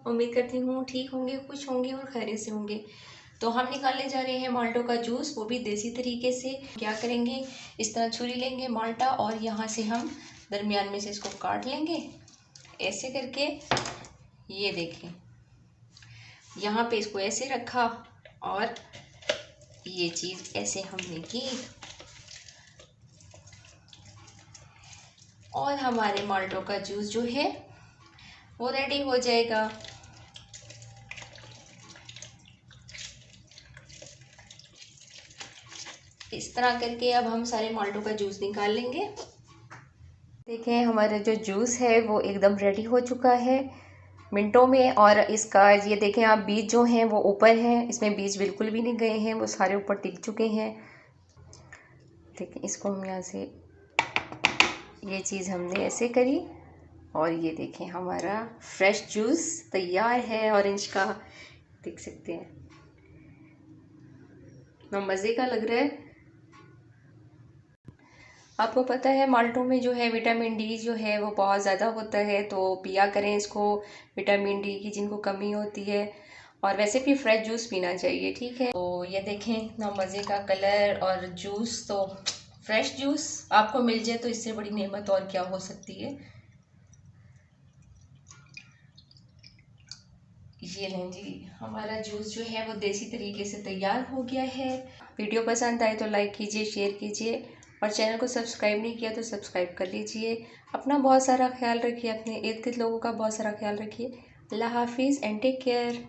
उम्मीद करती हूँ ठीक होंगे, खुश होंगे और खैरियत से होंगे। तो हम निकालने जा रहे हैं माल्टों का जूस, वो भी देसी तरीके से। क्या करेंगे, इस तरह छुरी लेंगे माल्टा और यहाँ से हम दरमियान में से इसको काट लेंगे ऐसे करके। ये देखें, यहाँ पे इसको ऐसे रखा और ये चीज़ ऐसे हमने की और हमारे माल्टों का जूस जो है वो रेडी हो जाएगा। इस तरह करके अब हम सारे माल्टों का जूस निकाल लेंगे। देखें, हमारा जो जूस है वो एकदम रेडी हो चुका है मिनटों में। और इसका ये देखें आप, बीज जो हैं वो ऊपर हैं, इसमें बीज बिल्कुल भी नहीं गए हैं, वो सारे ऊपर टिक चुके हैं। देखें, इसको हम यहाँ से ये चीज़ हमने ऐसे करी और ये देखें हमारा फ्रेश जूस तैयार है ऑरेंज का। देख सकते हैं कितना मज़े का लग रहा है। आपको पता है माल्टों में जो है विटामिन डी जो है वो बहुत ज़्यादा होता है, तो पिया करें इसको, विटामिन डी की जिनको कमी होती है। और वैसे भी फ्रेश जूस पीना चाहिए, ठीक है। तो ये देखें इतना मज़े का कलर और जूस, तो फ्रेश जूस आपको मिल जाए तो इससे बड़ी नेमत और क्या हो सकती है। ये लें जी, हमारा जूस जो है वो देसी तरीके से तैयार हो गया है। वीडियो पसंद आए तो लाइक कीजिए, शेयर कीजिए और चैनल को सब्सक्राइब नहीं किया तो सब्सक्राइब कर लीजिए। अपना बहुत सारा ख्याल रखिए, अपने इर्द गिर्द लोगों का बहुत सारा ख्याल रखिए। अल्लाह हाफिज़ एंड टेक केयर।